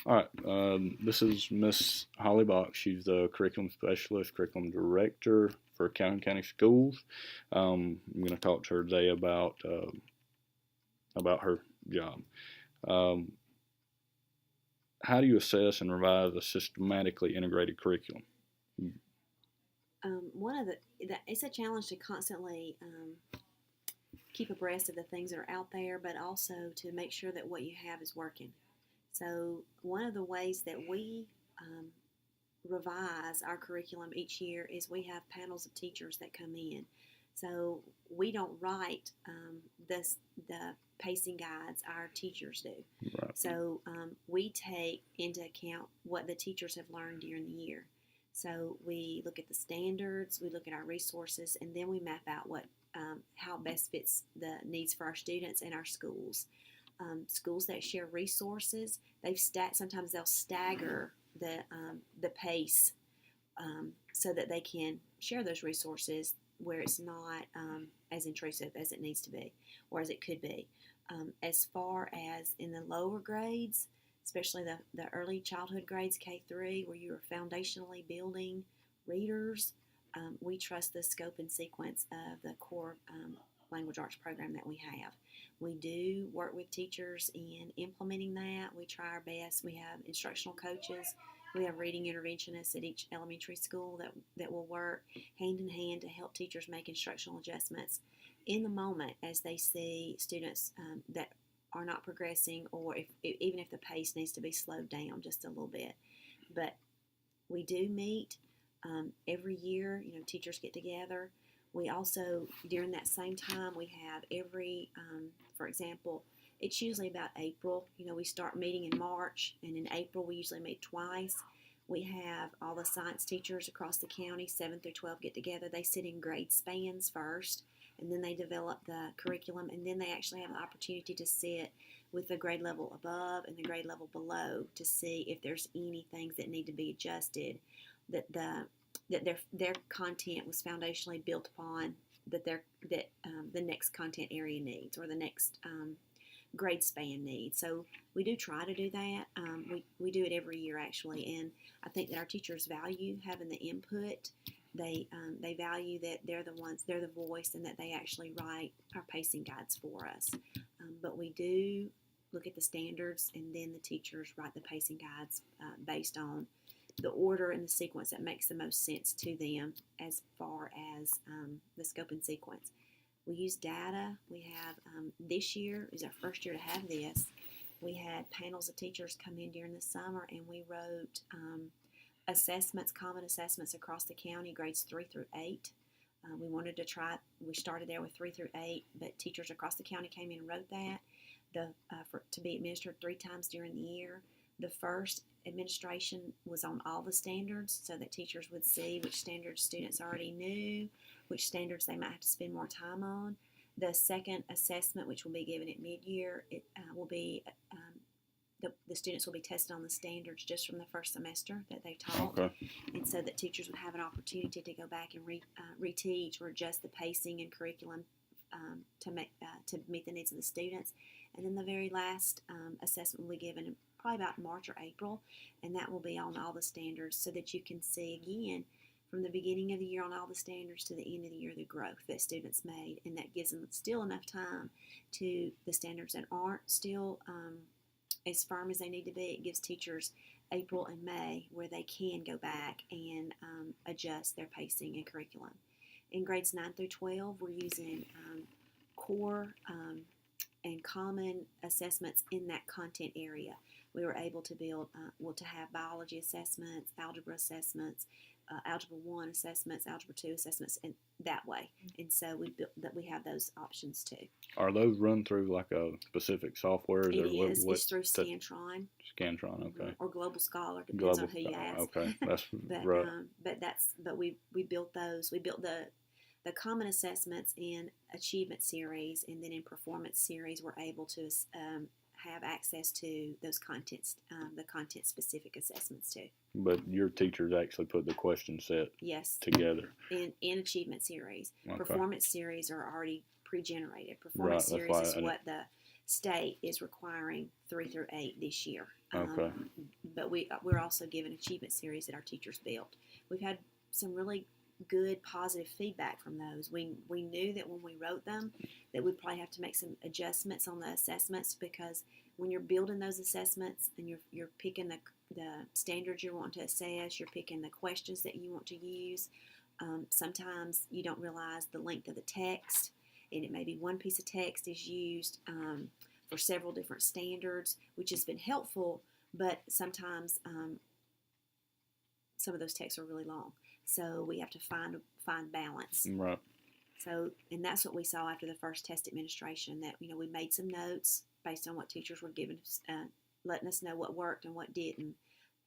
All right. This is Miss Holly Box. She's the curriculum specialist, curriculum director for Calhoun County Schools. I'm going to talk to her today about her job. Um, how do you assess and revise a systematically integrated curriculum? One of it's a challenge to constantly keep abreast of the things that are out there, but also to make sure that what you have is working. So one of the ways that we revise our curriculum each year is we have panels of teachers that come in. So we don't write the pacing guides, our teachers do. Right. So we take into account what the teachers have learned during the year. So we look at the standards, we look at our resources, and then we map out how best fits the needs for our students and our schools. Schools that share resources, sometimes they'll stagger the pace so that they can share those resources where it's not as intrusive as it needs to be or as it could be. As far as in the lower grades, especially the early childhood grades, K-3, where you are foundationally building readers, we trust the scope and sequence of the core language arts program that we have. We do work with teachers in implementing that. We try our best. We have instructional coaches. We have reading interventionists at each elementary school that will work hand in hand to help teachers make instructional adjustments in the moment as they see students that are not progressing, or even if the pace needs to be slowed down just a little bit. But we do meet every year. Teachers get together. We also, during that same time, we have for example, it's usually about April. We start meeting in March, and in April we usually meet twice. We have all the science teachers across the county, 7 through 12, get together. They sit in grade spans first, and then they develop the curriculum, and then they actually have the opportunity to sit with the grade level above and the grade level below to see if there's any things that need to be adjusted, that their content was foundationally built upon, that the next content area needs, or the next grade span needs. So we do try to do that. We do it every year actually, and I think that our teachers value having the input. They value that they're the voice, and that they actually write our pacing guides for us. But we do look at the standards, and then the teachers write the pacing guides based on the order and the sequence that makes the most sense to them as far as the scope and sequence. We use data. We have, this year is our first year to have this. We had panels of teachers come in during the summer, and we wrote common assessments across the county, grades 3 through 8. We started there with 3 through 8, but teachers across the county came in and wrote that to be administered 3 times during the year. The first administration was on all the standards, so that teachers would see which standards students already knew, which standards they might have to spend more time on. The second assessment, which will be given at mid-year, will be the students will be tested on the standards just from the first semester that they taught, Okay. and so that teachers would have an opportunity to go back and reteach or adjust the pacing and curriculum to meet the needs of the students. And then the very last assessment will be given in probably about March or April, and that will be on all the standards, so that you can see again from the beginning of the year on all the standards to the end of the year the growth that students made, and that gives them still enough time to the standards that aren't still as firm as they need to be. It gives teachers April and May where they can go back and adjust their pacing and curriculum. In grades 9 through 12, we're using core and common assessments in that content area. We were able to build, to have biology assessments, algebra assessments, Algebra 1 assessments, Algebra 2 assessments, and that way. And so we have those options too. Are those run through like a specific software? It is. It's through Scantron. Scantron, okay. Or Global Scholar, depends on who you ask. Okay, that's right. But we built those. We built the common assessments in Achievement Series, and then in Performance Series, we're able to have access to those contents, the content-specific assessments too. But your teachers actually put the question set together. In Achievement Series. Okay. Performance Series are already pre-generated. Performance Series is what the state is requiring 3 through 8 this year. Okay. but we're also given achievement series that our teachers built. We've had some really good positive feedback from those. We knew that when we wrote them that we'd probably have to make some adjustments on the assessments, because when you're building those assessments and you're picking the standards you want to assess, you're picking the questions that you want to use, sometimes you don't realize the length of the text, and it may be one piece of text is used for several different standards, which has been helpful, but sometimes some of those texts are really long. So we have to find balance. Right. So, and that's what we saw after the first test administration, that, we made some notes based on what teachers were giving us, letting us know what worked and what didn't,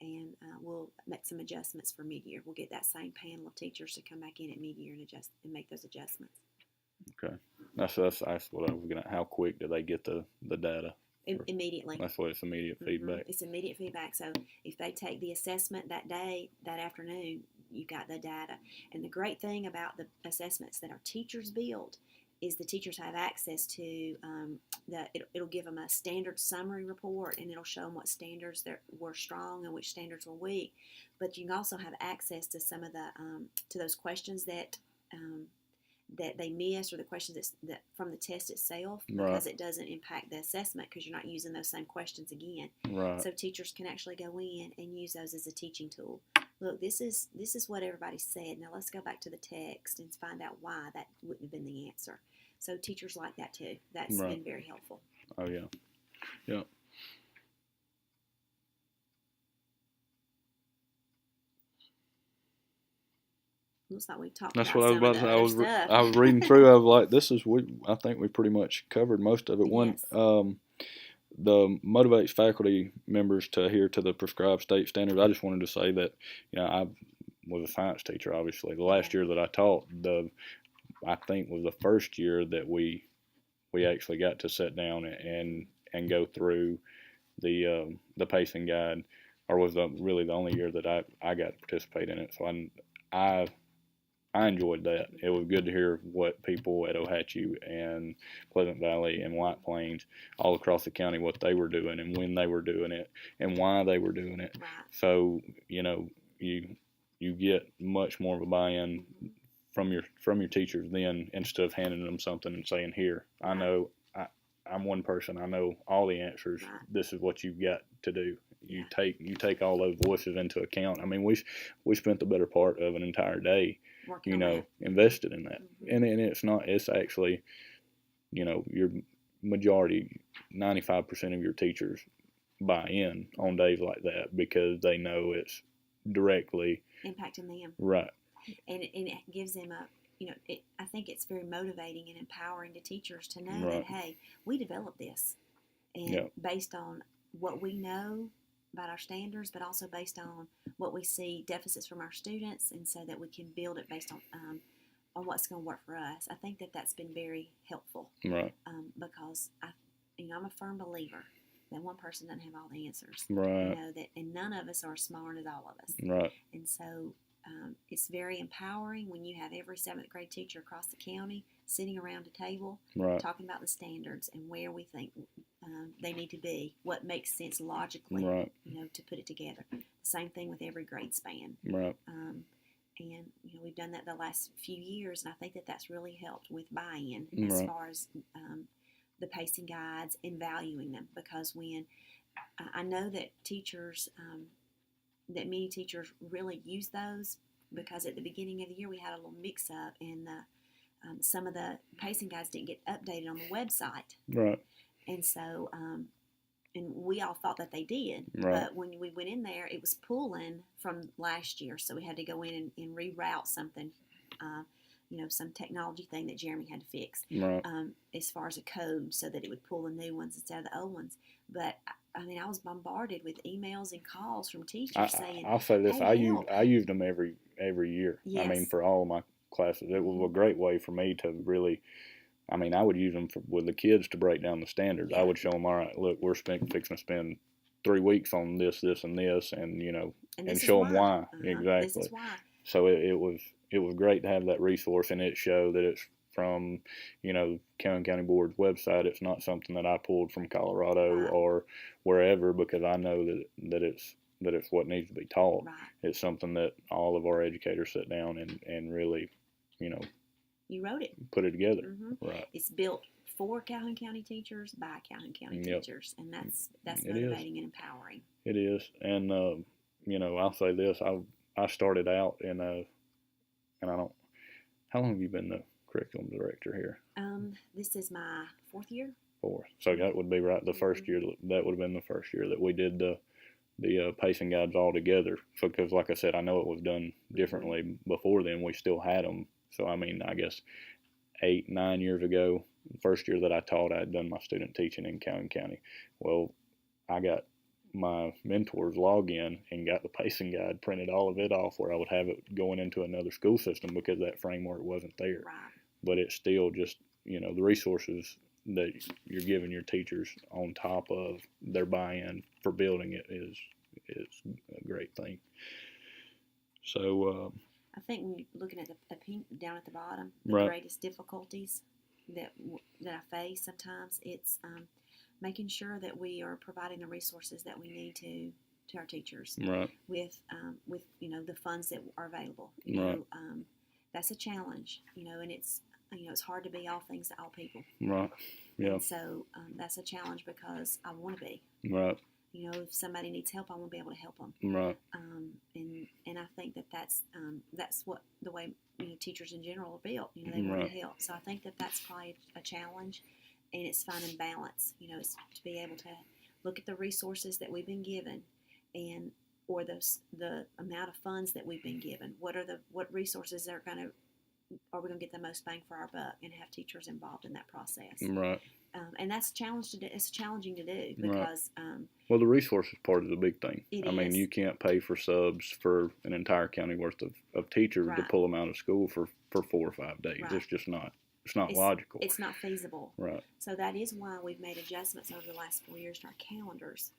and we'll make some adjustments for mid-year. We'll get that same panel of teachers to come back in at mid-year and adjust and make those adjustments. Okay. That's what I was gonna. How quick do they get the data? Immediately. That's what it's immediate feedback. It's immediate feedback. So if they take the assessment that day, that afternoon, you got the data. And the great thing about the assessments that our teachers build is the teachers have access to it'll give them a standard summary report, and it'll show them what standards were strong and which standards were weak. But you can also have access to some of the to those questions that they miss, or the questions that from the test itself, because it doesn't impact the assessment, because you're not using those same questions again. Right. So teachers can actually go in and use those as a teaching tool. Look, this is what everybody said. Now let's go back to the text and find out why that wouldn't have been the answer. So teachers like that too. That's been very helpful. Oh yeah. Yeah. Looks like we talked. That's about what I was about to say. I was reading through. I was like, I think we pretty much covered most of it. Yes. The motivates faculty members to adhere to the prescribed state standards. I just wanted to say that, I was a science teacher. Obviously, the last year that I taught, I think was the first year that we actually got to sit down and go through the pacing guide, or was really the only year that I got to participate in it. So I enjoyed that. It was good to hear what people at Ohatchee and Pleasant Valley and White Plains, all across the county, what they were doing and when they were doing it and why they were doing it. Right. So you get much more of a buy-in from your teachers then, instead of handing them something and saying, "Here, I know, I'm one person. I know all the answers. Right. This is what you've got to do." You take all those voices into account. I mean, we spent the better part of an entire day, invested in that, and it's actually, your majority, 95% of your teachers buy in on days like that, because they know it's directly impacting them. Right. And it gives them I think it's very motivating and empowering to teachers to know that, hey, we developed this, and based on what we know about our standards, but also based on what we see deficits from our students, and so that we can build it based on what's going to work for us. I think that's been very helpful. Right. Because I'm a firm believer that one person doesn't have all the answers. Right. And none of us are as smart as all of us. Right. And so it's very empowering when you have every 7th grade teacher across the county sitting around a table, talking about the standards and where we think they need to be, what makes sense logically, to put it together. Same thing with every grade span. Right. And we've done that the last few years, and I think that's really helped with buy-in as far as the pacing guides and valuing them, because when I know that that many teachers really use those, because at the beginning of the year we had a little mix-up, and some of the pacing guides didn't get updated on the website. Right. And so, and we all thought that they did, but when we went in there, it was pulling from last year, so we had to go in and reroute something, some technology thing that Jeremy had to fix, as far as a code, so that it would pull the new ones instead of the old ones. But I was bombarded with emails and calls from teachers saying, I'll say this, hey, I used them every year. Yes. I mean, for all of my classes, it was a great way for me to really, I would use them with the kids to break down the standards. I would show them, all right, look, we're fixing to spend 3 weeks on this, this, and this, and and show them why. Exactly. This is why. So it was great to have that resource, and it showed that it's from Calhoun County Board's website. It's not something that I pulled from Colorado or wherever, because I know that it's that it's what needs to be taught. Right. It's something that all of our educators sit down and really, you know, you wrote it, put it together. Mm-hmm. Right. It's built for Calhoun County teachers by Calhoun County teachers, and that's It motivating is. and empowering. It is, and you know, I'll say this: I started out in a, and I don't. How long have you been the curriculum director here? This is my 4th year. 4th. So that would be right the first year. That would have been the first year that we did the pacing guides all together. So, because like I said, I know it was done differently before then. We still had them. So I mean, I guess 8, 9 years ago, the first year that I taught, I had done my student teaching in Calhoun County. Well, I got my mentor's login and got the pacing guide, printed all of it off where I would have it going into another school system because that framework wasn't there. Right. But it's still just, you know, the resources that you're giving your teachers on top of their buy-in for building it is a great thing. So I think when you're looking at the pink down at the bottom, the greatest difficulties that I face sometimes, it's making sure that we are providing the resources that we need to our teachers with you know, the funds that are available. You know, that's a challenge. You know, and it's, you know, it's hard to be all things to all people. Right. Yeah. And so that's a challenge because I want to be. Right. You know, if somebody needs help, I want to be able to help them. Right. And I think that's what the way, you know, teachers in general are built. You know, they want to help. So I think that's probably a challenge, and it's finding balance. You know, it's to be able to look at the resources that we've been given, and or the amount of funds that we've been given. What resources are we going to get the most bang for our buck, and have teachers involved in that process. Right. And that's it's challenging to do because well, the resources part is a big thing. I mean, you can't pay for subs for an entire county worth of teachers to pull them out of school for 4 or 5 days. It's just not. It's not logical. It's not feasible. Right. So that is why we've made adjustments over the last 4 years to our calendars,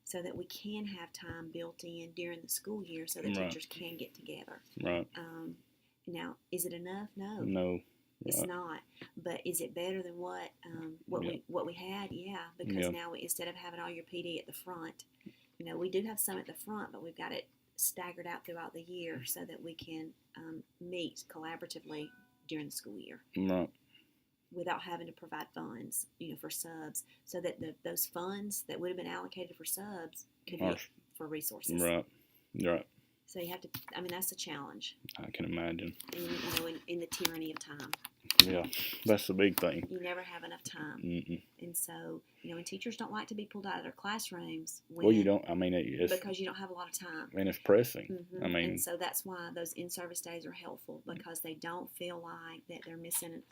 so that we can have time built in during the school year, so that teachers can get together. Right. Now, is it enough? No. No. It's not, but is it better than what we had? Yeah, because now instead of having all your PD at the front, you know, we do have some at the front, but we've got it staggered out throughout the year so that we can meet collaboratively during the school year, right, without having to provide funds, you know, for subs, so that those funds that would have been allocated for subs could be for resources. Right. Right. So you have to. I mean, that's a challenge. I can imagine. And, you know, in the tyranny of time. Yeah, that's the big thing. You never have enough time. Mm-mm. And so, you know, and teachers don't like to be pulled out of their classrooms. Well, you don't. I mean, because you don't have a lot of time. And it's pressing. Mm-hmm. I mean, and so that's why those in-service days are helpful, because they don't feel like that they're missing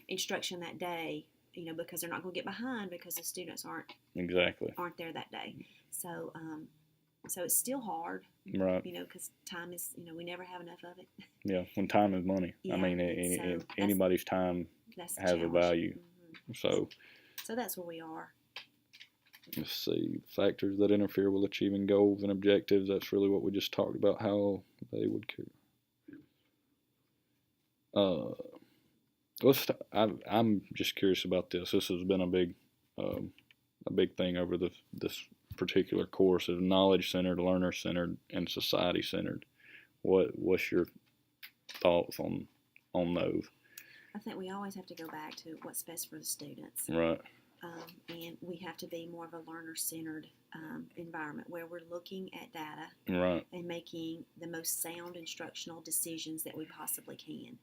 instruction that day. You know, because they're not going to get behind because the students aren't there that day. So, so it's still hard, right? You know, because time is, you know, we never have enough of it. Yeah, when time is money. Yeah, I mean, anybody's time has a value. Mm-hmm. So that's where we are. Let's see, factors that interfere with achieving goals and objectives. That's really what we just talked about, how they would care. I'm just curious about this. This has been a big thing over this particular course is knowledge-centered, learner-centered, and society-centered. What's your thoughts on those? I think we always have to go back to what's best for the students. Right. And we have to be more of a learner-centered environment where we're looking at data, right, and making the most sound instructional decisions that we possibly can.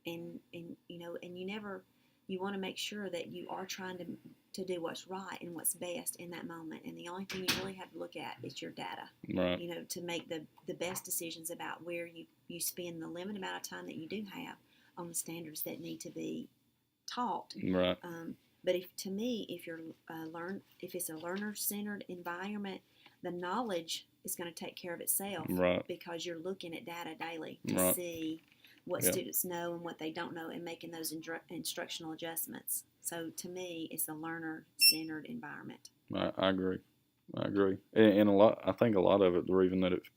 And you know, and you want to make sure that you are trying to do what's right and what's best in that moment. And the only thing you really have to look at is your data. Right. You know, to make the best decisions about where you spend the limited amount of time that you do have on the standards that need to be taught. Right. But if it's a learner-centered environment, the knowledge is going to take care of itself. Right. Because you're looking at data daily to see what students know and what they don't know, and making those instructional adjustments. So to me, it's a learner-centered environment. I agree. And I think a lot of it, the reason that it's